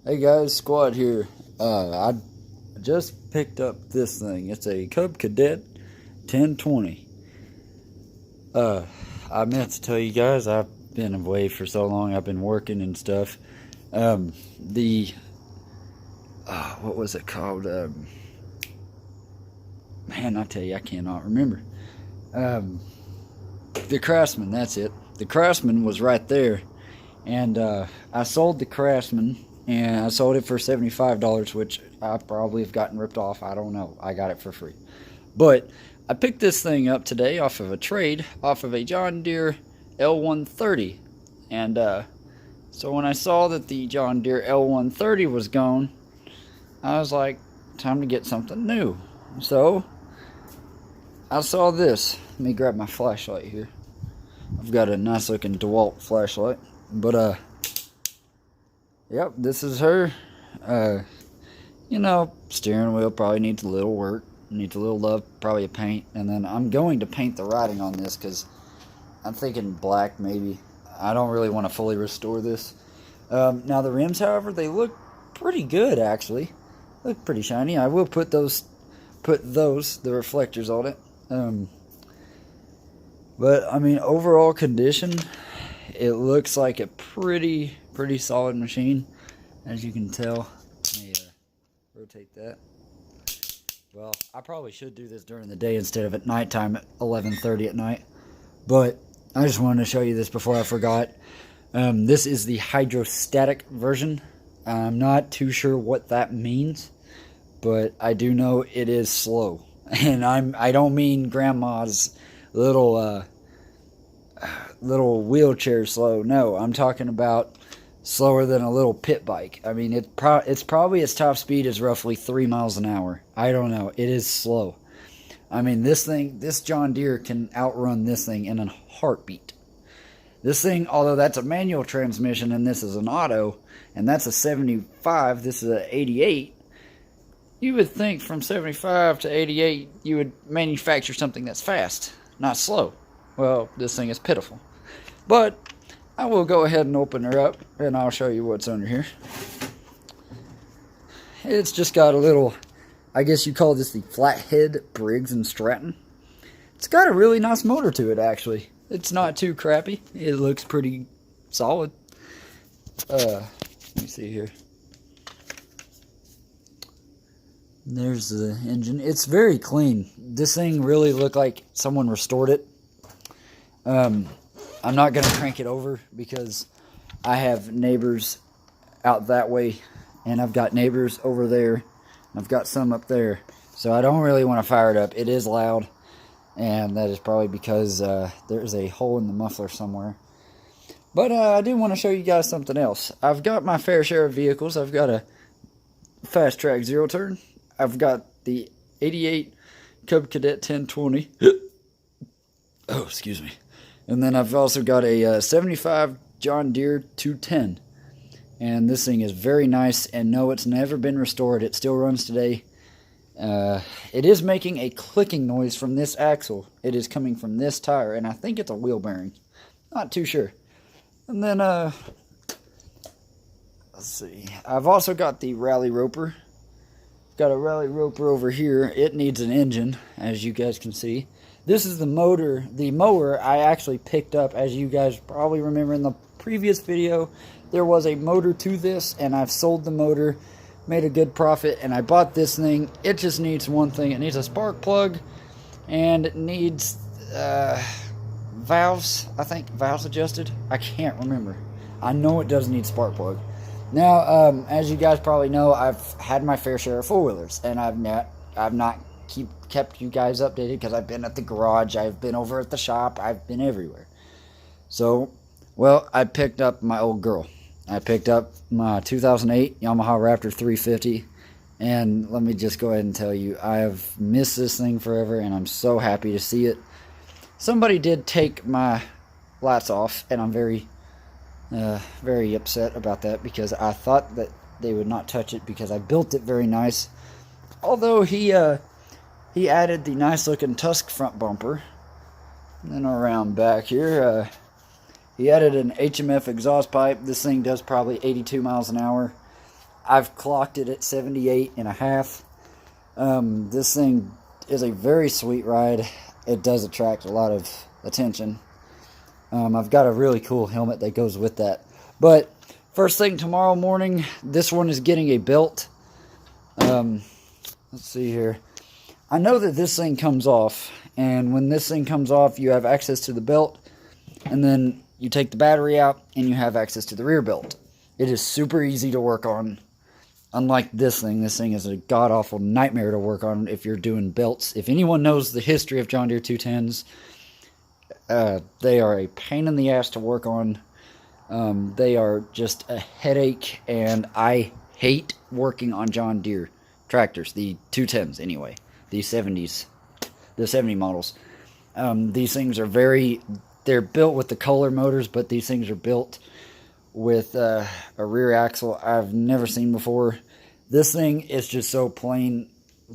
Hey guys, Squad here. I just picked up this thing. It's a Cub Cadet 1020. I meant to tell you guys I've been away for so long. I've been working and stuff. The what was it called? Man, I tell you, I cannot remember. The Craftsman. That's it. The Craftsman was right there, and I sold the Craftsman. And I sold it for $75, which I probably have gotten ripped off. I don't know. I got it for free. But I picked this thing up today off of a trade, off of a John Deere L130. And so when I saw that the John Deere L130 was gone, I was like, time to get something new. So I saw this. Let me grab my flashlight here. I've got a nice looking DeWalt flashlight. But yep, this is her. Steering wheel probably needs a little work. Needs a little love, probably a paint. And then I'm going to paint the writing on this because I'm thinking black maybe. I don't really want to fully restore this. Now the rims, however, they look pretty good actually. Look pretty shiny. I will put the reflectors on it. But I mean, overall condition, it looks like a pretty solid machine, as you can tell. Let me rotate that. Well, I probably should do this during the day instead of at nighttime at 11:30 at night. But I just wanted to show you this before I forgot. This is the hydrostatic version. I'm not too sure what that means, but I do know it is slow. And I don't mean grandma's little wheelchair slow. No, I'm talking about slower than a little pit bike. I mean, it's probably its top speed is roughly 3 miles an hour. I don't know. It is slow. I mean, this John Deere can outrun this thing in a heartbeat. This thing, although that's a manual transmission and this is an auto, and that's a 75, this is an 88, you would think from 75 to 88 you would manufacture something that's fast, not slow. Well, this thing is pitiful. But I will go ahead and open her up, and I'll show you what's under here. It's just got a little, I guess you call this the Flathead Briggs & Stratton. It's got a really nice motor to it, actually. It's not too crappy. It looks pretty solid. Let me see here. There's the engine. It's very clean. This thing really looked like someone restored it. I'm not going to crank it over because I have neighbors out that way, and I've got neighbors over there, and I've got some up there, so I don't really want to fire it up. It is loud, and that is probably because there's a hole in the muffler somewhere. But I do want to show you guys something else. I've got my fair share of vehicles. I've got a Fast Track Zero Turn. I've got the 88 Cub Cadet 1020. Oh, excuse me. And then I've also got a 75 John Deere 210. And this thing is very nice. And no, it's never been restored. It still runs today. It is making a clicking noise from this axle. It is coming from this tire. And I think it's a wheel bearing. Not too sure. And then, let's see. I've also got the Rally Roper. Got a Rally Roper over here. It needs an engine, as you guys can see. This is the motor. The mower I actually picked up, as you guys probably remember in the previous video. There was a motor to this, and I've sold the motor, made a good profit, and I bought this thing. It just needs one thing. It needs a spark plug, and it needs valves. I think valves adjusted. I can't remember. I know it does need spark plug. Now, as you guys probably know, I've had my fair share of four-wheelers, and I've not kept you guys updated because I've been at the garage, I've been over at the shop, I've been everywhere. So, well, I picked up my old girl. I picked up my 2008 Yamaha Raptor 350, and let me just go ahead and tell you, I have missed this thing forever, and I'm so happy to see it. Somebody did take my lights off, and I'm very upset about that because I thought that they would not touch it because I built it very nice. Although he added the nice looking Tusk front bumper. And then around back here, he added an HMF exhaust pipe. This thing does probably 82 miles an hour. I've clocked it at 78 and a half. This thing is a very sweet ride. It does attract a lot of attention. I've got a really cool helmet that goes with that. But first thing tomorrow morning, this one is getting a belt. Let's see here. I know that this thing comes off, and when this thing comes off, you have access to the belt, and then you take the battery out, and you have access to the rear belt. It is super easy to work on. Unlike this thing is a god-awful nightmare to work on if you're doing belts. If anyone knows the history of John Deere 210s, they are a pain in the ass to work on. They are just a headache, and I hate working on John Deere tractors, the 210s anyway, the 70s, the 70 models. These things are they're built with the Kohler motors, but these things are built with a rear axle I've never seen before. This thing is just so plain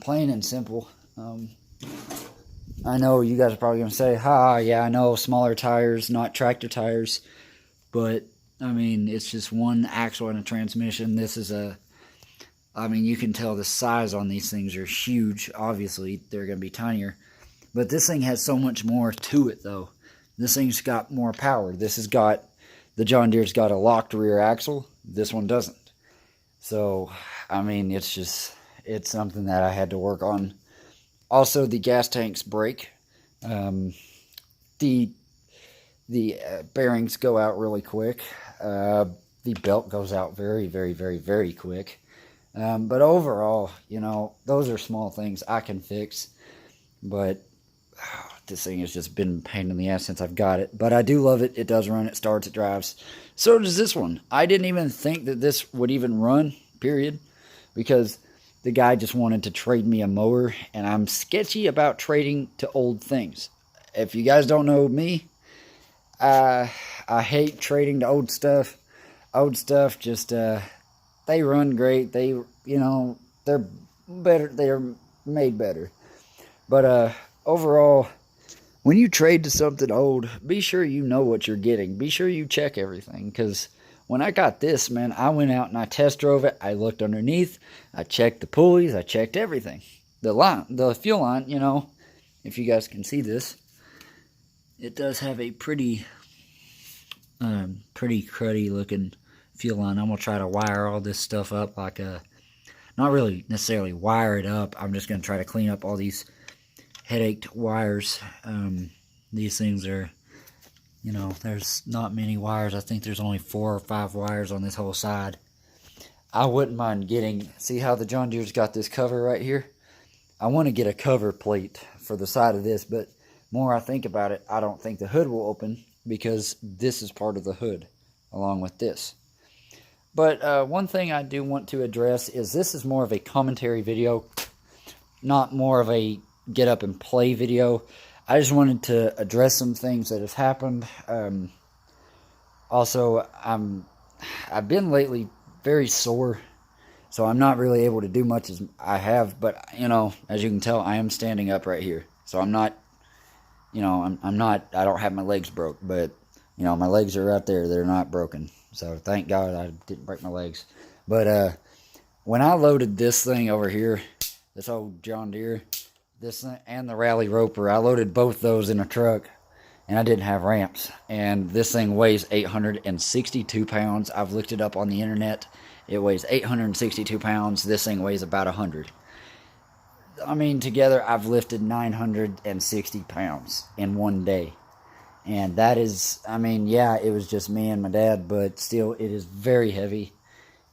and simple. I know you guys are probably going to say, yeah, I know, smaller tires, not tractor tires. But, I mean, it's just one axle and a transmission. This is you can tell the size on these things are huge. Obviously, they're going to be tinier. But this thing has so much more to it, though. This thing's got more power. The John Deere's got a locked rear axle. This one doesn't. So, I mean, it's something that I had to work on. Also, the gas tanks break. The bearings go out really quick. The belt goes out very, very, very, very quick. But overall, those are small things I can fix. But this thing has just been a pain in the ass since I've got it. But I do love it. It does run. It starts. It drives. So does this one. I didn't even think that this would even run, period. Because the guy just wanted to trade me a mower. And I'm sketchy about trading to old things. If you guys don't know me, I hate trading to old stuff. Old stuff just, they run great. They're better. They're made better. But, overall, when you trade to something old, be sure you know what you're getting. Be sure you check everything. Because when I got this, man, I went out and I test drove it. I looked underneath. I checked the pulleys. I checked everything. The fuel line, if you guys can see this, it does have a pretty cruddy looking fuel line. I'm going to try to wire all this stuff up not really necessarily wire it up. I'm just going to try to clean up all these headached wires. These things are, there's not many wires. I think there's only 4 or 5 wires on this whole side. I wouldn't mind see how the John Deere's got this cover right here? I want to get a cover plate for the side of this, but more I think about it, I don't think the hood will open because this is part of the hood along with this. But one thing I do want to address is this is more of a commentary video, not more of a get up and play video. I just wanted to address some things that have happened. Also, I've been lately very sore, so I'm not really able to do much as I have. But as you can tell, I am standing up right here, so I'm not. I'm not. I don't have my legs broke, but my legs are right there. They're not broken. So thank God I didn't break my legs. But when I loaded this thing over here, this old John Deere, this thing, and the Rally Roper, I loaded both those in a truck, and I didn't have ramps. And this thing weighs 862 pounds. I've looked it up on the internet. It weighs 862 pounds. This thing weighs about 100. I mean, together I've lifted 960 pounds in one day. And that is, yeah, it was just me and my dad, but still, it is very heavy.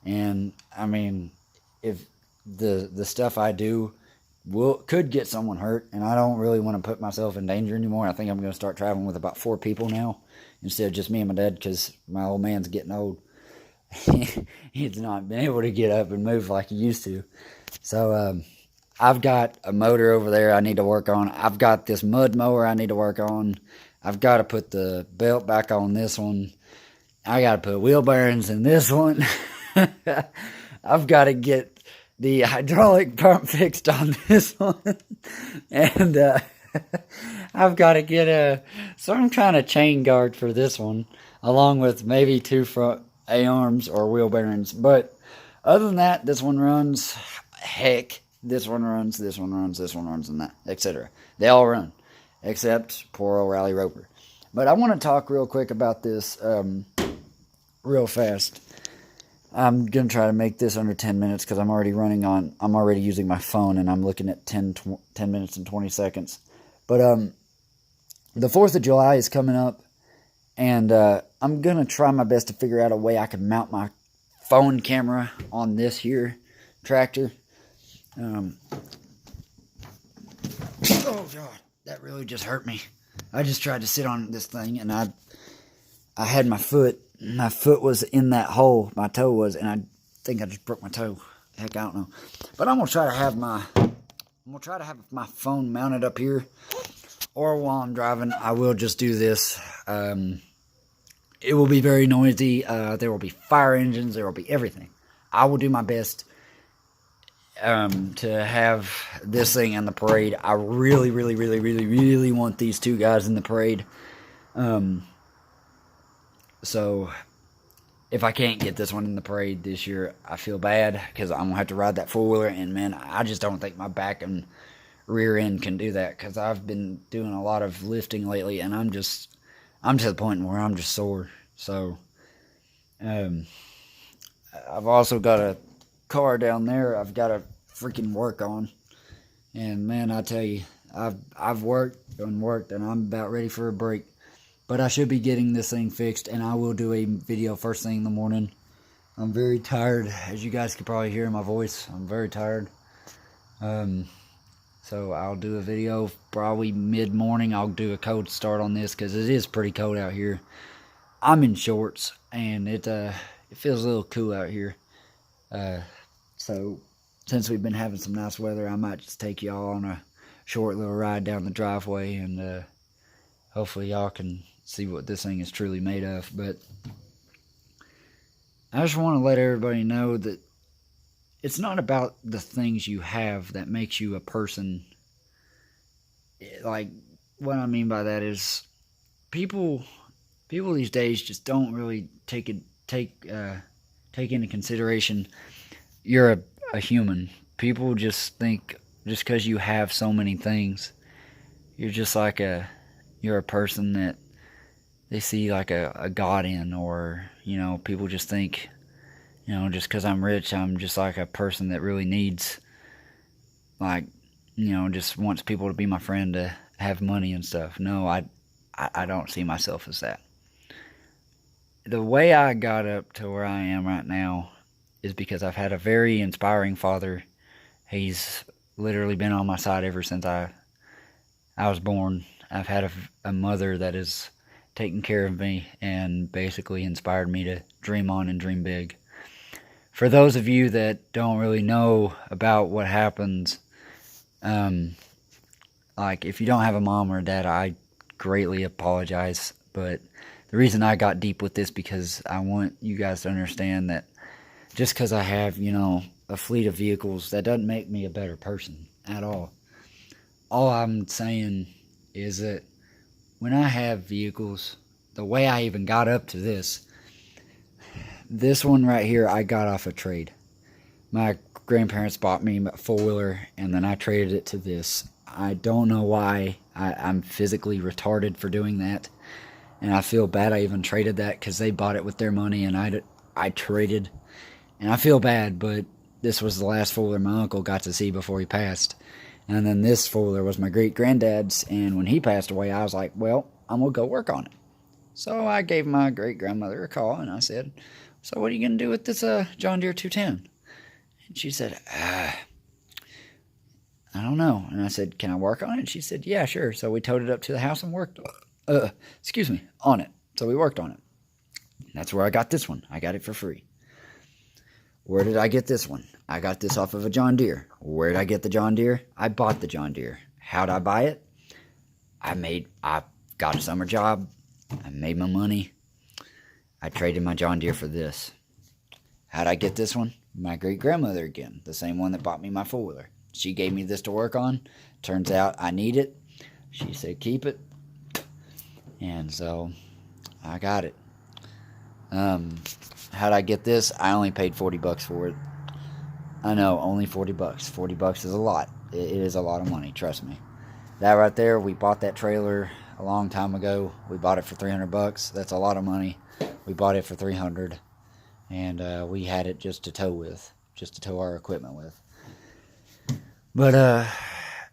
And, if the stuff I do could get someone hurt, and I don't really want to put myself in danger anymore. I think I'm going to start traveling with about 4 people now, instead of just me and my dad, because my old man's getting old. He's not been able to get up and move like he used to. So, I've got a motor over there I need to work on. I've got this mud mower I need to work on. I've got to put the belt back on this one. I got to put wheel bearings in this one. I've got to get the hydraulic pump fixed on this one. And I've got to get some kind of chain guard for this one, along with maybe 2 front A-arms or wheel bearings. But Other than that, this one runs. Heck, this one runs, this one runs, this one runs, and that, etc. They all run, except poor old Rally Roper. But I want to talk real quick about this, real fast. I'm going to try to make this under 10 minutes because I'm already using my phone and I'm looking at 10 minutes and 20 seconds. But the 4th of July is coming up, and I'm going to try my best to figure out a way I can mount my phone camera on this here tractor. Oh, God, that really just hurt me. I just tried to sit on this thing, and I had my foot was in that hole, my toe was, and I think I just broke my toe. Heck, I don't know. But I'm going to try to have my phone mounted up here, or while I'm driving, I will just do this. It will be very noisy. There will be fire engines. There will be everything. I will do my best to have this thing in the parade. I really, really, really, really, really want these two guys in the parade. So if I can't get this one in the parade this year, I feel bad because I'm going to have to ride that four-wheeler. And, man, I just don't think my back and rear end can do that because I've been doing a lot of lifting lately, and I'm to the point where I'm just sore. So I've also got a car down there I've got to freaking work on. And, man, I tell you, I've worked and worked, and I'm about ready for a break. But I should be getting this thing fixed, and I will do a video first thing in the morning. I'm very tired, as you guys can probably hear in my voice. I'm very tired. So I'll do a video probably mid-morning. I'll do a cold start on this because it is pretty cold out here. I'm in shorts, and it feels a little cool out here. So since we've been having some nice weather, I might just take y'all on a short little ride down the driveway, and hopefully y'all can see what this thing is truly made of. But I just want to let everybody know that it's not about the things you have that makes you a person. Like, what I mean by that is people these days just don't really take into consideration you're a human. People just think just because you have so many things, you're just like you're a person that they see like a god in, or, you know, people just think, you know, just because I'm rich, I'm just like a person that really needs, like, you know, just wants people to be my friend to have money and stuff. No, I don't see myself as that. The way I got up to where I am right now is because I've had a very inspiring father. He's literally been on my side ever since I was born. I've had a mother that has taken care of me and basically inspired me to dream on and dream big. For those of you that don't really know about what happens, like, if you don't have a mom or a dad, I greatly apologize. But the reason I got deep with this because I want you guys to understand that just because I have, you know, a fleet of vehicles, that doesn't make me a better person at all. All I'm saying is that when I have vehicles, the way I even got up to this one right here, I got off a trade. My grandparents bought me a four-wheeler, and then I traded it to this. I don't know why. I'm physically retarded for doing that, and I feel bad I even traded that because they bought it with their money, and I traded. And I feel bad, but this was the last four-wheeler my uncle got to see before he passed. And then this four-wheeler was my great-granddad's, and when he passed away, I was like, well, I'm going to go work on it. So I gave my great-grandmother a call, and I said, so what are you going to do with this John Deere 210? And she said, I don't know. And I said, can I work on it? And she said, yeah, sure. So we towed it up to the house and worked, on it. So we worked on it. And that's where I got this one. I got it for free. Where did I get this one? I got this off of a John Deere. Where did I get the John Deere? I bought the John Deere. How'd I buy it? I got a summer job. I made my money. I traded my John Deere for this. How'd I get this one? My great-grandmother again, the same one that bought me my four-wheeler. She gave me this to work on. Turns out I need it. She said keep it. And so I got it. How'd I get this? I only paid $40 for it. I know, only 40 bucks. 40 bucks is a lot. It is a lot of money, trust me. That right there, we bought that trailer a long time ago. We bought it for 300 bucks. That's a lot of money. We bought it for 300, and we had it just to tow our equipment with. But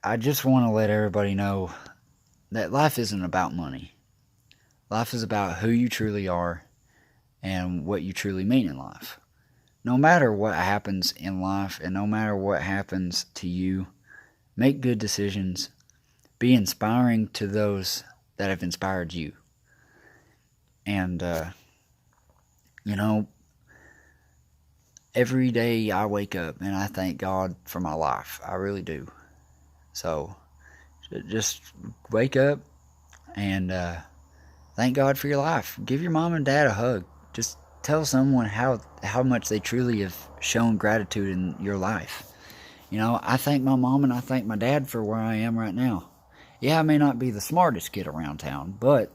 I just want to let everybody know that life isn't about money. Life is about who you truly are and what you truly mean in life. No matter what happens in life and no matter what happens to you, make good decisions. Be inspiring to those that have inspired you. And, you know, every day I wake up and I thank God for my life. I really do. So, just wake up and thank God for your life. Give your mom and dad a hug. Just tell someone how much they truly have shown gratitude in your life. You know, I thank my mom and I thank my dad for where I am right now. Yeah, I may not be the smartest kid around town, but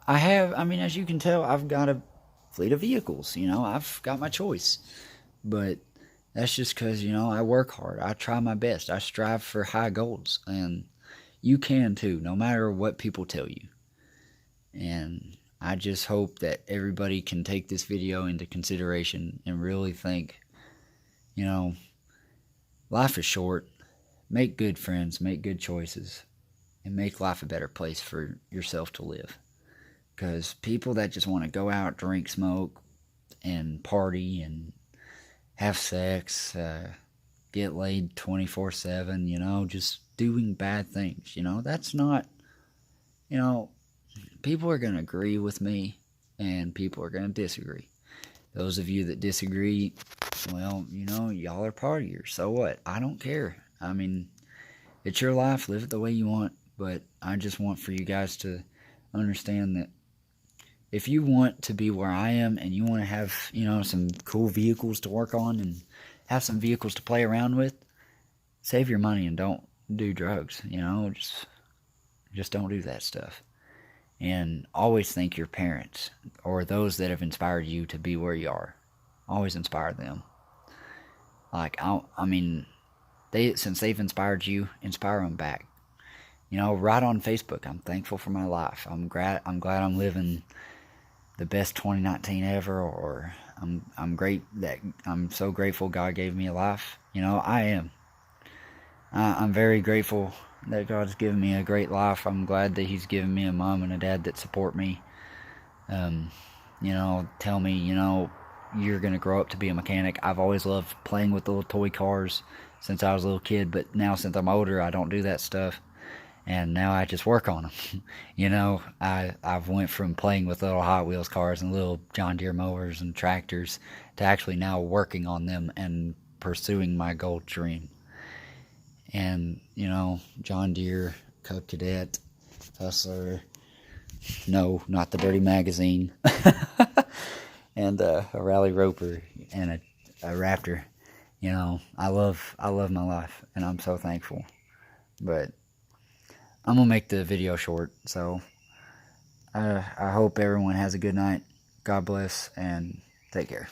as you can tell, I've got a fleet of vehicles. You know, I've got my choice. But that's just because, you know, I work hard. I try my best. I strive for high goals. And you can too, no matter what people tell you. And I just hope that everybody can take this video into consideration and really think, you know, life is short. Make good friends, make good choices, and make life a better place for yourself to live. Because people that just want to go out, drink, smoke, and party, and have sex, get laid 24/7, you know, just doing bad things, you know, that's not, you know, people are going to agree with me, and people are going to disagree. Those of you that disagree, well, you know, y'all are partiers, so what? I don't care. I mean, it's your life, live it the way you want. But I just want for you guys to understand that if you want to be where I am and you want to have, you know, some cool vehicles to work on and have some vehicles to play around with, save your money and don't do drugs, you know, just don't do that stuff. And always thank your parents or those that have inspired you to be where you are. Always inspire them. Like, since they've inspired you, inspire them back. You know, write on Facebook, I'm thankful for my life. I'm glad I'm living the best 2019 ever, or I'm so grateful God gave me a life. You know, I am. I'm very grateful that God's given me a great life. I'm glad that He's given me a mom and a dad that support me. You know, tell me, you know, you're going to grow up to be a mechanic. I've always loved playing with little toy cars since I was a little kid, but now since I'm older, I don't do that stuff. And now I just work on them. You know, I've went from playing with little Hot Wheels cars and little John Deere mowers and tractors to actually now working on them and pursuing my gold dream. And, you know, John Deere, Cub Cadet, Hustler, no, not the Dirty Magazine, and a Rally Roper and a Raptor. You know, I love my life, and I'm so thankful. But I'm going to make the video short, so I hope everyone has a good night. God bless, and take care.